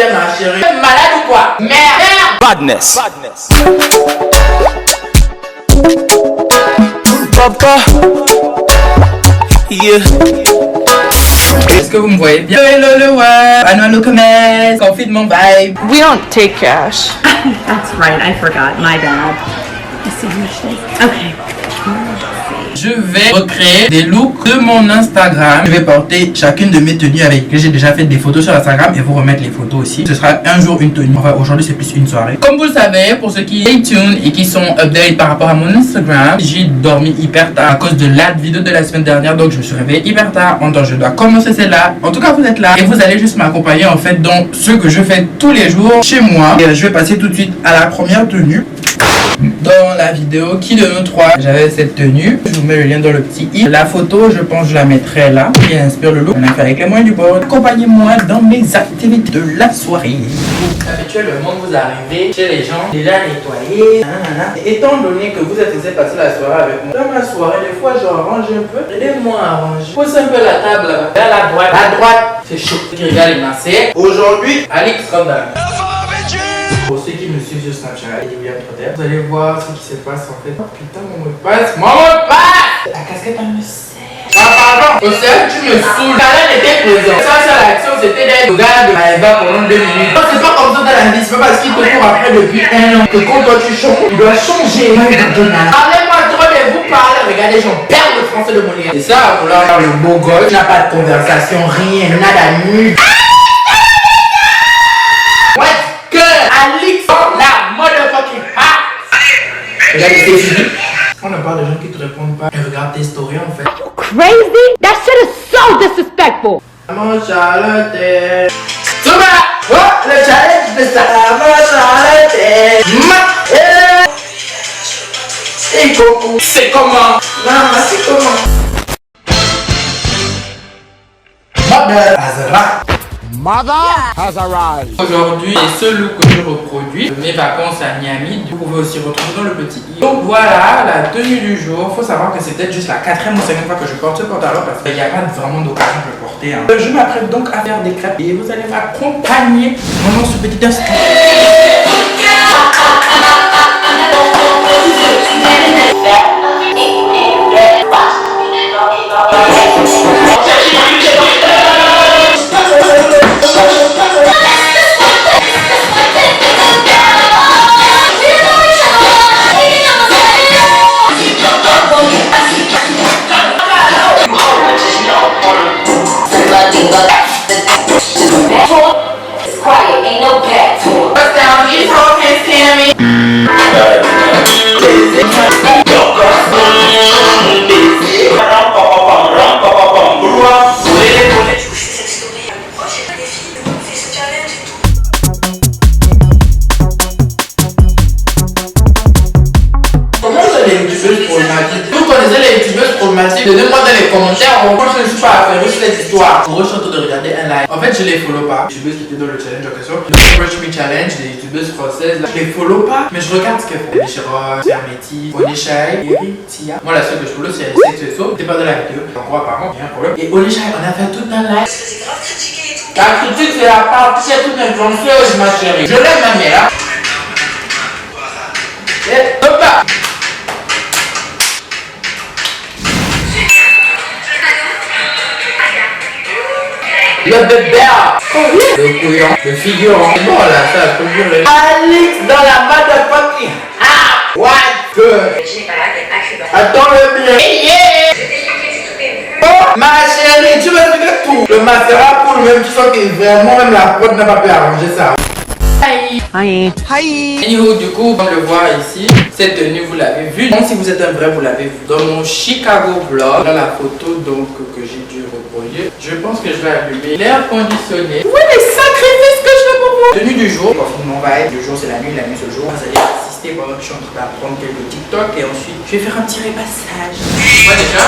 bien ma chérie. T'es malade ou quoi? Merde. Badness. Papa. Yeah. Est-ce que vous me voyez bien? Hello le web. Annual commerce. Confinement vibe. We don't take cash. That's right, I forgot. My bad. I see how much it is. Okay. Je vais recréer des looks de mon Instagram. Je vais porter chacune de mes tenues avec lesquelles j'ai déjà fait des photos sur Instagram et vous remettre les photos aussi. Ce sera un jour une tenue. Enfin, aujourd'hui c'est plus une soirée. Comme vous le savez, pour ceux qui stay tuned et qui sont update par rapport à mon Instagram, j'ai dormi hyper tard à cause de la vidéo de la semaine dernière. Donc je me suis réveillé hyper tard. Donc je dois commencer celle-là. En tout cas, vous êtes là et vous allez juste m'accompagner en fait dans ce que je fais tous les jours chez moi. Et je vais passer tout de suite à la première tenue. Dans la vidéo qui de nous trois j'avais cette tenue, je vous mets le lien dans le petit i. La photo je pense je la mettrai là qui inspire le look. On a fait avec les moyens du bord. Accompagnez-moi dans mes activités de la soirée. Habituellement vous arrivez chez les gens déjà nettoyés. Et étant donné que vous êtes censé passer la soirée avec moi, dans ma soirée des fois je range un peu. Aidez-moi à ranger. Pousse un peu la table là. Vers la droite. À droite c'est chaud. Qui regarde les massés. Aujourd'hui Alix Randall. Pour ceux qui me suivent sur Snapchat et William Trotter, vous allez voir ce qui se passe en fait. Oh putain, mon mot de passe. Mon mot de passe. La casquette, elle me sert. Ah, pardon. Océane, tu me saoules. Karen était présent. Ça, c'est l'action, c'était d'être le gars de Maëva pendant 2 minutes. Non, c'est pas comme ça dans la vie. C'est pas parce qu'il te court après depuis 1 an que quand toi tu changes, tu dois changer. Parlez-moi trop de vous parler. Regardez, j'en perds le français de mon lien. Et ça, à vouloir faire le beau gosse, tu n'as pas de conversation, rien, nada nul. Alix, la motherfucking hat. Regarde, c'est fini. On a pas de gens qui te répondent pas. Et regarde tes stories en fait. Crazy? That shit is so disrespectful. Maman Charlotte. Souba. Oh, le challenge de ça. Maman Charlotte. Et Coco. C'est comment? Maman, c'est comment? Mother Azra. Mother has arrived. Aujourd'hui, c'est ce look que je reproduis. Mes vacances à Miami, vous pouvez aussi retrouver dans le petit i. Donc voilà la tenue du jour. Faut savoir que c'est peut-être juste la 4e ou 5e fois que je porte ce pantalon parce qu'il n'y a pas vraiment d'occasion de le porter. Je m'apprête donc à faire des crêpes et vous allez m'accompagner pendant ce petit instant. Donnez-moi dans les commentaires, moi je ne suis pas affairé sur cette histoire. En gros, je suis en train de regarder un live. En fait, je les follow pas. Les youtubeuses qui étaient dans le challenge en question. Le Brush Me Challenge, les youtubeuses françaises, là, je les follow pas. Mais je regarde ce qu'elles font. Léchiros, Sermetti, Onishai, Eri, Tia. Moi, la seule que je follow, c'est Sexueso. C'était pas de la vidéo. En gros, apparemment, il y a un problème. Et Onishai, on a fait tout un live. La critique, c'est la partie, c'est toute influenceuse, ma chérie. Je l'aime, ma mère. Et hop là. Le bébé, le couillon, le figurant. C'est bon là, ça peut durer. Alix dans la motherfucking house. What good? Attends-le bien. Oh, ma chérie, tu vas dire tout. Le mascara pour le même, tu sens que vraiment même la prod n'a pas pu arranger ça. Hi. Hi. Hi. Anywho, du coup, on le voit ici. Cette tenue, vous l'avez vue. Donc, si vous êtes un vrai, vous l'avez vu dans mon Chicago vlog. Dans la photo donc que j'ai dû reproduire. Je pense que je vais allumer l'air conditionné. Oui, les sacrifices que je fais pour vous. Tenue du jour. Confinement va être. Le jour, c'est la nuit c'est le jour. Vous allez assister pendant que je suis en train d'apprendre quelques TikTok. Et ensuite, je vais faire un petit repassage. Ouais, déjà.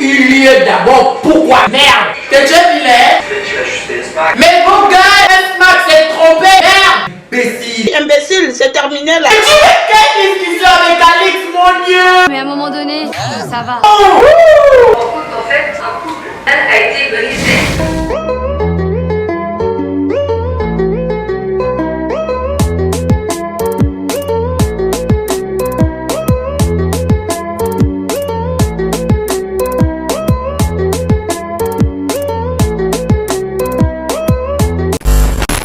eu lieu d'abord? Pourquoi? Merde! T'es déjà vilain? Mais vos gars, S-Max s'est trompé! Merde! Imbécile! Imbécile, c'est terminé là. Mais tu veux quelle discussion avec Alix, mon Dieu? Mais à un moment donné, ça va. En fait, un couple a été brisé.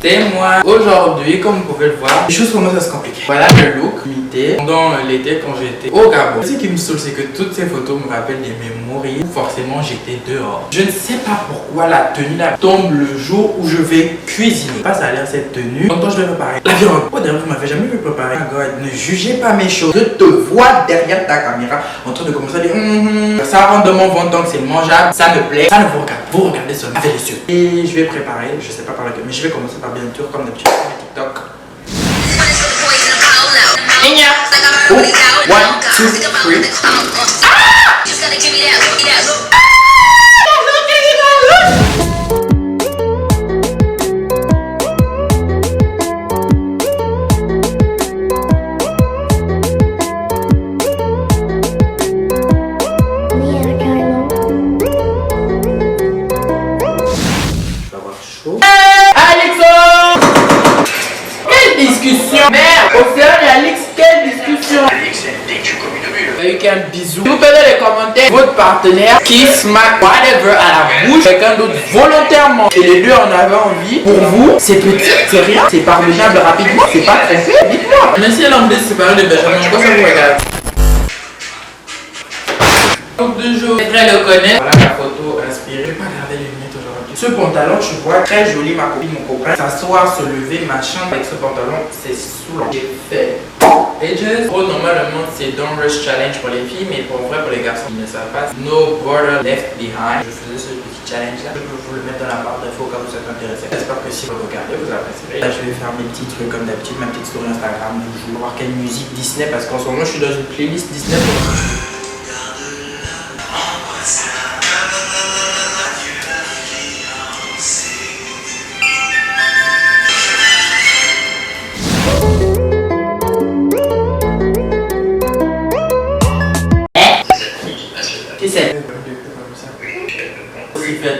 C'est moi. Aujourd'hui, comme vous pouvez le voir, les choses commencent à se compliquer. Voilà le look imité pendant l'été quand j'étais au Gabon. Ce qui me saoule, c'est que toutes ces photos me rappellent des mémoires où forcément j'étais dehors. Je ne sais pas pourquoi la tenue là tombe le jour où je vais cuisiner. Pas ça a l'air cette tenue. Longtemps je vais préparer la viande. Oh d'ailleurs, vous m'avez jamais vu préparer. Oh God, ne jugez pas mes choses. Je te vois derrière ta caméra en train de commencer à dire ça rentre dans mon ventre donc c'est mangeable, ça me plaît. Ça ne vous regarde. Vous regardez seulement avec les yeux. Et je vais préparer, je sais pas par lequel, mais je vais commencer par bien sûr comme d'habitude sur TikTok. Oh, 1, 2, 3. Discussion. Merde, Océane et Alix, quelle discussion? Alix, elle têtue comme une mule. Il y a eu qu'un bisou. Vous pouvez dans les commentaires votre partenaire qui smack whatever à la bouche quelqu'un d'autre volontairement et les deux en avaient envie. Pour vous, c'est petit, c'est rien, c'est pardonnable rapidement, c'est pas très fait. Dites-moi. Mais si elle a envie de se séparer de Benjamin, pourquoi ça vous regarde? Donc de jour, elle le connaît. Voilà la photo inspirée. Je vais pas garder les lunettes aujourd'hui. Ce pantalon, tu vois, très joli, ma copine, mon copain. S'asseoir, se lever, machin. Avec ce pantalon, c'est saoulant. J'ai fait Ages. Oh, normalement, c'est Don't Rush Challenge pour les filles, mais pour vrai, pour les garçons, ils ne savent pas. No Border Left Behind. Je faisais ce petit challenge là. Je peux vous le mettre dans la barre d'infos quand vous êtes intéressé. J'espère que si vous regardez, vous apprécierez. Là, je vais faire mes petits trucs comme d'habitude, ma petite story Instagram du jour. Voir quelle musique Disney, parce qu'en ce moment, je suis dans une playlist Disney pour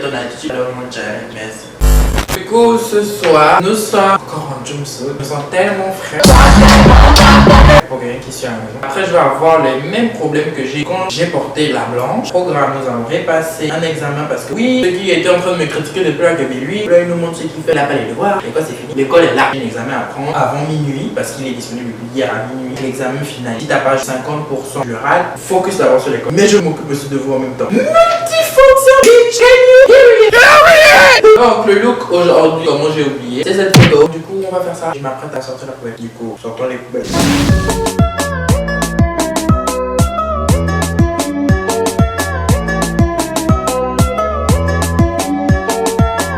ton attitude, alors mon challenge, merci. Du coup, ce soir, nous sommes encore en jumpsuit. Nous sommes tellement frais. Pour quelqu'un qui suit à la maison. Après, je vais avoir les mêmes problèmes que j'ai quand j'ai porté la blanche. Programme, nous allons repasser un examen parce que oui, ceux qui étaient en train de me critiquer depuis la gamme, lui, là, il nous montre ce qu'il fait, là, pas les devoirs. L'école, c'est fini. L'école est là. J'ai un examen à prendre avant minuit parce qu'il est disponible hier à minuit. L'examen final. Si t'as pas 50% du RAL, focus d'abord sur l'école. Mais je m'occupe aussi de vous en même temps. Multifonction, bitch, can you hear it? Donc, le look aujourd'hui, comment j'ai oublié, c'est cette photo. Du coup, on va faire ça. Je m'apprête à sortir la poubelle. Du coup, sortons les poubelles.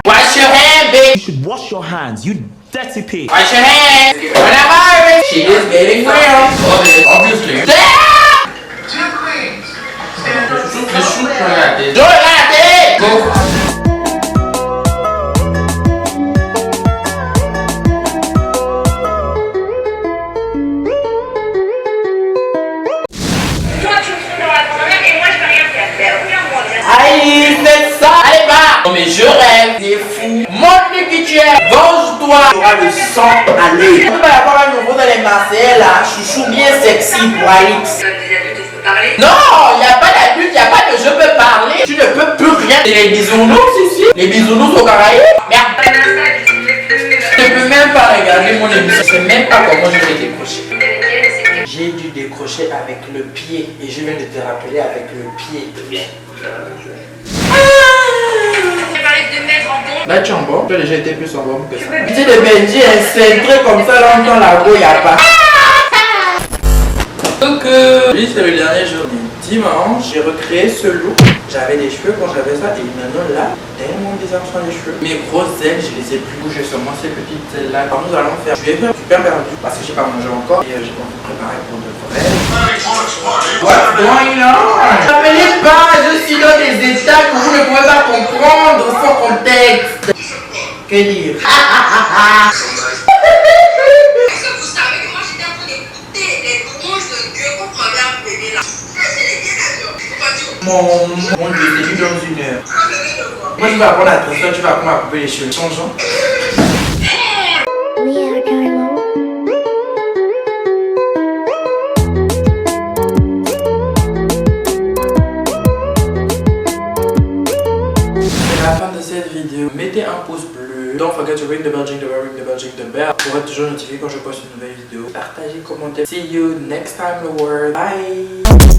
Wash your hands, bitch. You should wash your hands, you dirty pig. Wash your hands. Coronavirus. She is getting real. Obviously. Damn! Je shoot regarder. Je regarder. Go. Allez, faites ça. Allez, va. Non mais je rêve. T'es fou. Montre-le qui tu es. Venge-toi. Tu auras le sang. Allez. Il va y avoir un nouveau dans les Marseillais là. Chouchou bien sexy pour Alix. Non, il n'y a pas d'adulte, il n'y a pas de je peux parler. Tu ne peux plus rien. Et les bisounours ici. Les bisounours au Caraïbes. Merde. Je ne peux même pas regarder mon émission. Je ne sais même pas comment je vais décrocher. J'ai dû décrocher avec le pied. Et je viens de te rappeler avec le pied. Là tu es en bon. Tu as déjà été plus en bon que ça. Tu sais le Benji est centré comme ça là dans la go, il n'y a pas. Donc lui c'est le dernier jour du dimanche. J'ai recréé ce look. J'avais des cheveux quand j'avais ça et maintenant là tellement bizarre sur les cheveux. Mes grosses ailes je les ai plus bougées sur moi, ces petites ailes là. Alors nous allons faire. Je vais faire super perdu parce que j'ai pas mangé encore et j'ai pas préparé pour de vrai. What's going on? N'appelez pas, je suis dans des pouvais pas comprendre sans contexte. Que dire? Est-ce que vous savez que moi j'étais en train d'écouter les louanges de Dieu quand vous m'avez appelé là? C'est les bien sûr. Faut pas dire. Mon Dieu, c'est juste dans une heure. Moi, tu vas apprendre à toi, tu vas apprendre à couper les cheveux. Changeons. C'est la fin de cette vidéo. Mettez un pouce bleu. Don't forget to ring the bell, ring the bell pour être toujours notifié quand je poste une nouvelle vidéo. Partagez, commentez. See you next time, the world. Bye.